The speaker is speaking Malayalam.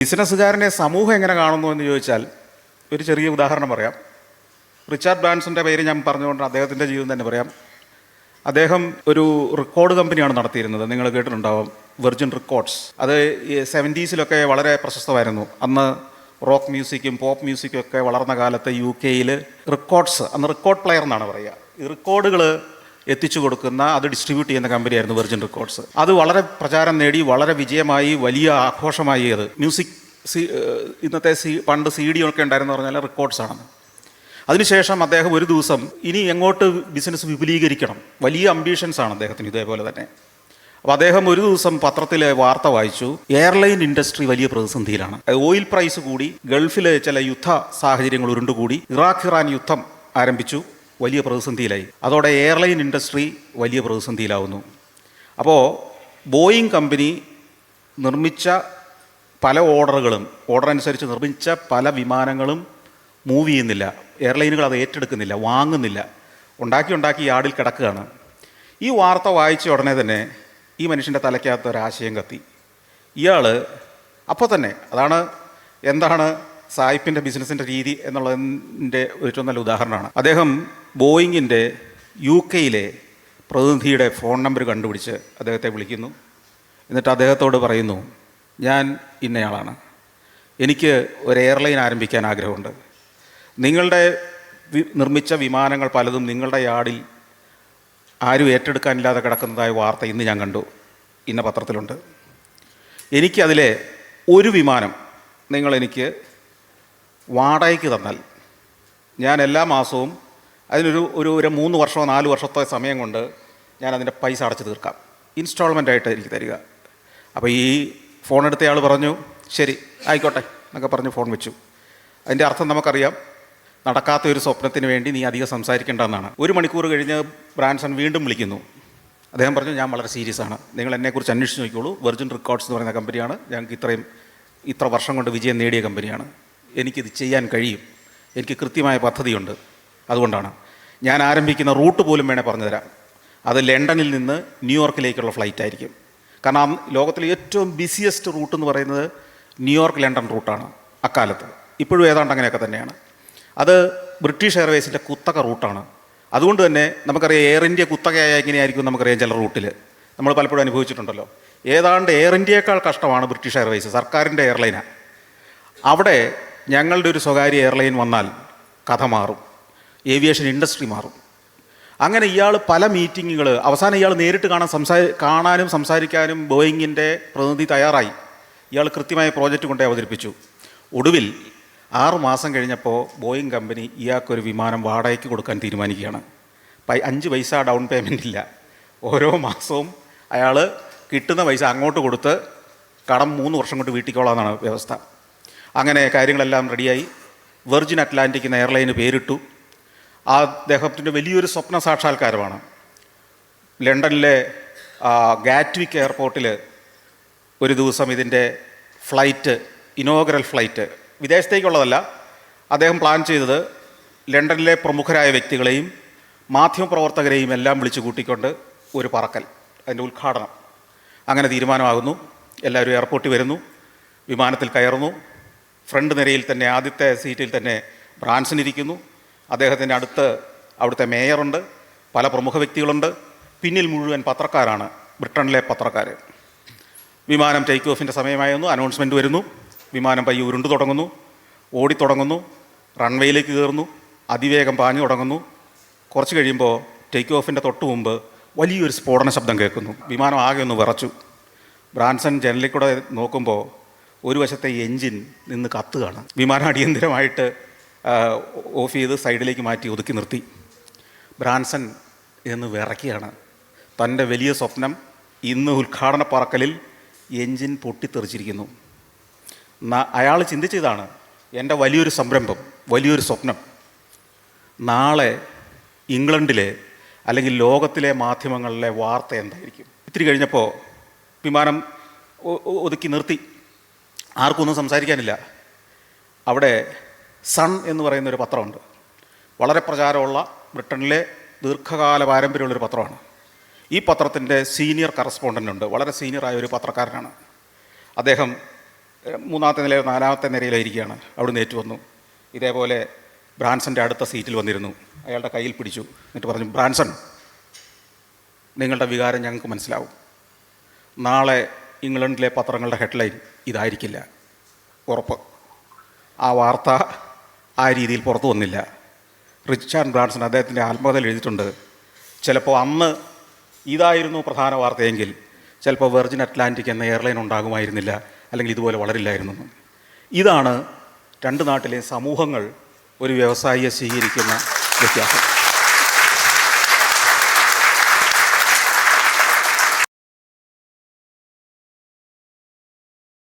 ബിസിനസ്സുകാരനെ സമൂഹം എങ്ങനെ കാണുന്നു എന്ന് ചോദിച്ചാൽ ഒരു ചെറിയ ഉദാഹരണം പറയാം. റിച്ചാർഡ് ബ്രാൻസന്റെ പേര് ഞാൻ പറഞ്ഞുകൊണ്ട് അദ്ദേഹത്തിൻ്റെ ജീവിതം തന്നെ പറയാം. അദ്ദേഹം ഒരു റെക്കോർഡ് കമ്പനിയാണ് നടത്തിയിരുന്നത്. നിങ്ങൾ കേട്ടിട്ടുണ്ടാവും, വെർജിൻ റെക്കോർഡ്സ്. അത് 70s വളരെ പ്രശസ്തമായിരുന്നു. അന്ന് റോക്ക് മ്യൂസിക്കും പോപ്പ് മ്യൂസിക്കും ഒക്കെ വളർന്ന കാലത്ത് UK റെക്കോർഡ്സ്, അന്ന് റെക്കോർഡ് പ്ലെയർ എന്നാണ് പറയുക, ഈ റെക്കോർഡുകൾ എത്തിച്ചു കൊടുക്കുന്ന, അത് ഡിസ്ട്രിബ്യൂട്ട് ചെയ്യുന്ന കമ്പനിയായിരുന്നു വെർജിൻ റെക്കോർഡ്സ്. അത് വളരെ പ്രചാരം നേടി, വളരെ വിജയമായി, വലിയ ആഘോഷമായി. അത് മ്യൂസിക് ഇന്നത്തെ പണ്ട് CD ഒക്കെ ഉണ്ടായിരുന്നു പറഞ്ഞാൽ റെക്കോർഡ്സാണ്. അതിനുശേഷം അദ്ദേഹം ഒരു ദിവസം ഇനി എങ്ങോട്ട് ബിസിനസ് വിപുലീകരിക്കണം, വലിയ അംബീഷൻസാണ് അദ്ദേഹത്തിന് ഇതേപോലെ തന്നെ. അപ്പോൾ അദ്ദേഹം ഒരു ദിവസം പത്രത്തിലെ വാർത്ത വായിച്ചു, എയർലൈൻ ഇൻഡസ്ട്രി വലിയ പ്രതിസന്ധിയിലാണ്. ഓയിൽ പ്രൈസ് കൂടി, ഗൾഫിലെ ചില യുദ്ധ സാഹചര്യങ്ങൾ ഉരുണ്ടുകൂടി, ഇറാൻ യുദ്ധം ആരംഭിച്ചു, വലിയ പ്രതിസന്ധിയിലായി. അതോടെ എയർലൈൻ ഇൻഡസ്ട്രി വലിയ പ്രതിസന്ധിയിലാവുന്നു. അപ്പോൾ ബോയിങ് കമ്പനി നിർമ്മിച്ച പല ഓർഡർ അനുസരിച്ച് നിർമ്മിച്ച പല വിമാനങ്ങളും മൂവ് ചെയ്യുന്നില്ല, എയർലൈനുകൾ അത് ഏറ്റെടുക്കുന്നില്ല, വാങ്ങുന്നില്ല, ഉണ്ടാക്കി യാർഡിൽ കിടക്കുകയാണ്. ഈ വാർത്ത വായിച്ച ഉടനെ തന്നെ ഈ മനുഷ്യൻ്റെ തലയ്ക്കകത്ത് ഒരാശയം കത്തി. ഇയാൾ അപ്പോൾ തന്നെ, എന്താണ് സായിപ്പിൻ്റെ ബിസിനസ്സിൻ്റെ രീതി എന്നുള്ളതിൻ്റെ ഏറ്റവും നല്ല ഉദാഹരണമാണ്. അദ്ദേഹം ബോയിങ്ങിൻ്റെ UK പ്രതിനിധിയുടെ ഫോൺ നമ്പർ കണ്ടുപിടിച്ച് അദ്ദേഹത്തെ വിളിക്കുന്നു. എന്നിട്ട് അദ്ദേഹത്തോട് പറയുന്നു, ഞാൻ ഇന്നയാളാണ്, എനിക്ക് ഒരു എയർലൈൻ ആരംഭിക്കാൻ ആഗ്രഹമുണ്ട്. നിങ്ങളുടെ നിർമ്മിച്ച വിമാനങ്ങൾ പലതും നിങ്ങളുടെ യാർഡിൽ ആരും ഏറ്റെടുക്കാനില്ലാതെ കിടക്കുന്നതായ വാർത്ത ഇന്ന് ഞാൻ കണ്ടു, ഇന്ന പത്രത്തിലുണ്ട്. എനിക്കതിലെ ഒരു വിമാനം നിങ്ങളെനിക്ക് വാടകയ്ക്ക് തന്നാൽ ഞാൻ എല്ലാ മാസവും അതിനൊരു 3 വർഷമോ 4 വർഷത്തെ സമയം കൊണ്ട് ഞാൻ അതിൻ്റെ പൈസ അടച്ചു തീർക്കാം, ഇൻസ്റ്റാൾമെൻ്റ് ആയിട്ട് എനിക്ക് തരിക. അപ്പോൾ ഈ ഫോൺ എടുത്തയാൾ പറഞ്ഞു, ശരി ആയിക്കോട്ടെ എന്നൊക്കെ പറഞ്ഞ് ഫോൺ വെച്ചു. അതിൻ്റെ അർത്ഥം നമുക്കറിയാം, നടക്കാത്ത ഒരു സ്വപ്നത്തിന് വേണ്ടി നീ അധികം സംസാരിക്കേണ്ടതെന്നാണ്. 1 മണിക്കൂർ കഴിഞ്ഞ് ബ്രാൻസൺ വീണ്ടും വിളിക്കുന്നു. അദ്ദേഹം പറഞ്ഞു, ഞാൻ വളരെ സീരിയസ് ആണ്, നിങ്ങൾ എന്നെക്കുറിച്ച് അന്വേഷിച്ച് നോക്കിക്കോളൂ. വെർജിൻ റെക്കോർഡ്സ് എന്ന് പറയുന്ന കമ്പനിയാണ്, ഞങ്ങൾക്ക് ഇത്ര വർഷം കൊണ്ട് വിജയം നേടിയ കമ്പനിയാണ്, എനിക്കിത് ചെയ്യാൻ കഴിയും, എനിക്ക് കൃത്യമായ പദ്ധതിയുണ്ട്. അതുകൊണ്ടാണ് ഞാൻ ആരംഭിക്കുന്ന റൂട്ട് പോലും വേണേൽ പറഞ്ഞു തരാം. അത് ലണ്ടനിൽ നിന്ന് ന്യൂയോർക്കിലേക്കുള്ള ഫ്ലൈറ്റ് ആയിരിക്കും. കാരണം ലോകത്തിലെ ഏറ്റവും ബിസിയസ്റ്റ് റൂട്ട് എന്ന് പറയുന്നത് ന്യൂയോർക്ക് ലണ്ടൻ റൂട്ടാണ് അക്കാലത്ത്. ഇപ്പോഴും ഏതാണ്ട് അങ്ങനെയൊക്കെ തന്നെയാണ്. അത് ബ്രിട്ടീഷ് എയർവേസിൻ്റെ കുത്തക റൂട്ടാണ്. അതുകൊണ്ട് തന്നെ നമുക്കറിയാം, എയർ ഇന്ത്യ കുത്തകയായ എങ്ങനെയായിരിക്കും നമുക്കറിയാം. ചില റൂട്ടിൽ നമ്മൾ പലപ്പോഴും അനുഭവിച്ചിട്ടുണ്ടല്ലോ. ഏതാണ്ട് എയർ ഇന്ത്യയേക്കാൾ കഷ്ടമാണ് ബ്രിട്ടീഷ് എയർവേസ്, സർക്കാരിൻ്റെ എയർലൈനാണ്. അവിടെ ഞങ്ങളുടെ ഒരു സ്വകാര്യ എയർലൈൻ വന്നാൽ കഥ മാറും, ഏവിയേഷൻ ഇൻഡസ്ട്രി മാറും. അങ്ങനെ ഇയാൾ പല മീറ്റിങ്ങുകൾ, അവസാനം ഇയാൾ നേരിട്ട് കാണാനും സംസാരിക്കാനും ബോയിങ്ങിൻ്റെ പ്രതിനിധി തയ്യാറായി. ഇയാൾ കൃത്യമായ പ്രോജക്റ്റ് കൊണ്ടേ അവതരിപ്പിച്ചു. ഒടുവിൽ 6 മാസം കഴിഞ്ഞപ്പോൾ ബോയിങ് കമ്പനി ഇയാൾക്കൊരു വിമാനം വാടകയ്ക്ക് കൊടുക്കാൻ തീരുമാനിക്കുകയാണ്. 5 പൈസ ഡൗൺ പേയ്മെൻ്റ് ഇല്ല. ഓരോ മാസവും അയാൾ കിട്ടുന്ന പൈസ അങ്ങോട്ട് കൊടുത്ത് കടം 3 വർഷം കൊണ്ട് വീട്ടിക്കോളാമെന്നാണ് വ്യവസ്ഥ. അങ്ങനെ കാര്യങ്ങളെല്ലാം റെഡിയായി. വെർജിൻ അറ്റ്ലാന്റിക് എന്ന എയർലൈന് പേരിട്ടു. അദ്ദേഹത്തിൻ്റെ വലിയൊരു സ്വപ്ന സാക്ഷാത്കാരമാണ്. ലണ്ടനിലെ ഗാറ്റ്വിക്ക് എയർപോർട്ടിൽ ഒരു ദിവസം ഇതിൻ്റെ ഫ്ലൈറ്റ്, ഇനോഗ്രൽ ഫ്ലൈറ്റ്, വിദേശത്തേക്കുള്ളതല്ല, അദ്ദേഹം പ്ലാൻ ചെയ്തത് ലണ്ടനിലെ പ്രമുഖരായ വ്യക്തികളെയും മാധ്യമപ്രവർത്തകരെയും എല്ലാം വിളിച്ചു കൂട്ടിക്കൊണ്ട് ഒരു പറക്കൽ, അതിൻ്റെ ഉദ്ഘാടനം. അങ്ങനെ തീരുമാനമാകുന്നു. എല്ലാവരും എയർപോർട്ടിൽ വരുന്നു, വിമാനത്തിൽ കയറുന്നു. ഫ്രണ്ട് നിരയിൽ തന്നെ, ആദ്യത്തെ സീറ്റിൽ തന്നെ ബ്രാൻസൺ ഇരിക്കുന്നു. അദ്ദേഹത്തിൻ്റെ അടുത്ത് അവിടുത്തെ മേയറുണ്ട്, പല പ്രമുഖ വ്യക്തികളുണ്ട്. പിന്നിൽ മുഴുവൻ പത്രക്കാരാണ്, ബ്രിട്ടനിലെ പത്രക്കാർ. വിമാനം ടേക്ക് ഓഫിൻ്റെ സമയമായിരുന്നു. അനൗൺസ്മെൻറ്റ് വരുന്നു. വിമാനം പയ്യെ ഉരുണ്ടു തുടങ്ങുന്നു, ഓടിത്തുടങ്ങുന്നു, റൺവേയിലേക്ക് കയറുന്നു, അതിവേഗം പാഞ്ഞു തുടങ്ങുന്നു. കുറച്ച് കഴിയുമ്പോൾ ടേക്ക് ഓഫിൻ്റെ തൊട്ട് മുമ്പ് വലിയൊരു സ്ഫോടന ശബ്ദം കേൾക്കുന്നു. വിമാനം ആകെ ഒന്ന് വിറച്ചു. ബ്രാൻസൺ ജനലിൽ കൂടെ നോക്കുമ്പോൾ ഒരു വശത്തെ എൻജിൻ നിന്ന് കത്തുകയാണ്. വിമാനം അടിയന്തരമായിട്ട് ഓഫ് ചെയ്ത് സൈഡിലേക്ക് മാറ്റി ഒതുക്കി നിർത്തി. ബ്രാൻസൺ എന്ന് വിറയ്ക്കുകയാണ്. തൻ്റെ വലിയ സ്വപ്നം ഇന്ന് ഉദ്ഘാടന പറക്കലിൽ എൻജിൻ പൊട്ടിത്തെറിച്ചിരിക്കുന്നു. അയാൾ ചിന്തിച്ചതാണ്, എൻ്റെ വലിയൊരു സംരംഭം, വലിയൊരു സ്വപ്നം നാളെ ഇംഗ്ലണ്ടിലെ അല്ലെങ്കിൽ ലോകത്തിലെ മാധ്യമങ്ങളിലെ വാർത്ത എന്തായിരിക്കും. ഇത്തിരി കഴിഞ്ഞപ്പോൾ വിമാനം ഒതുക്കി നിർത്തി. ആർക്കൊന്നും സംസാരിക്കാനില്ല. അവിടെ സൺ എന്ന് പറയുന്നൊരു പത്രമുണ്ട്, വളരെ പ്രചാരമുള്ള, ബ്രിട്ടനിലെ ദീർഘകാല പാരമ്പര്യമുള്ളൊരു പത്രമാണ്. ഈ പത്രത്തിൻ്റെ സീനിയർ കറസ്പോണ്ടൻ്റ് ഉണ്ട്, വളരെ സീനിയറായ ഒരു പത്രക്കാരനാണ് അദ്ദേഹം. മൂന്നാമത്തെ നിലയിൽ 4ാമത്തെ നിരയിലായിരിക്കുകയാണ്. അവിടുന്ന് ഏറ്റു വന്നു. ഇതേപോലെ ബ്രാൻസൻ്റെ അടുത്ത സീറ്റിൽ വന്നിരുന്നു. അയാളുടെ കയ്യിൽ പിടിച്ചു. എന്നിട്ട് പറഞ്ഞു, ബ്രാൻസൺ, നിങ്ങളുടെ വികാരം ഞങ്ങൾക്ക് മനസ്സിലാവും. നാളെ ഇംഗ്ലണ്ടിലെ പത്രങ്ങളുടെ ഹെഡ്ലൈൻ ഇതായിരിക്കില്ല, ഉറപ്പ്. ആ വാർത്ത ആ രീതിയിൽ പുറത്തു വന്നില്ല. റിച്ചാർഡ് ബ്രാൻസൺ അദ്ദേഹത്തിൻ്റെ ആത്മകഥയിൽ എഴുതിയിട്ടുണ്ട്, ചിലപ്പോൾ അന്ന് ഇതായിരുന്നു പ്രധാന വാർത്തയെങ്കിൽ ചിലപ്പോൾ വെർജിൻ അറ്റ്ലാന്റിക് എന്ന എയർലൈൻ ഉണ്ടാകുമായിരുന്നില്ല, അല്ലെങ്കിൽ ഇതുപോലെ വളരില്ലായിരുന്നു. ഇതാണ് രണ്ട് നാട്ടിലെ സമൂഹങ്ങൾ ഒരു വ്യവസായിയെ സ്വീകരിക്കുന്ന വ്യത്യാസം.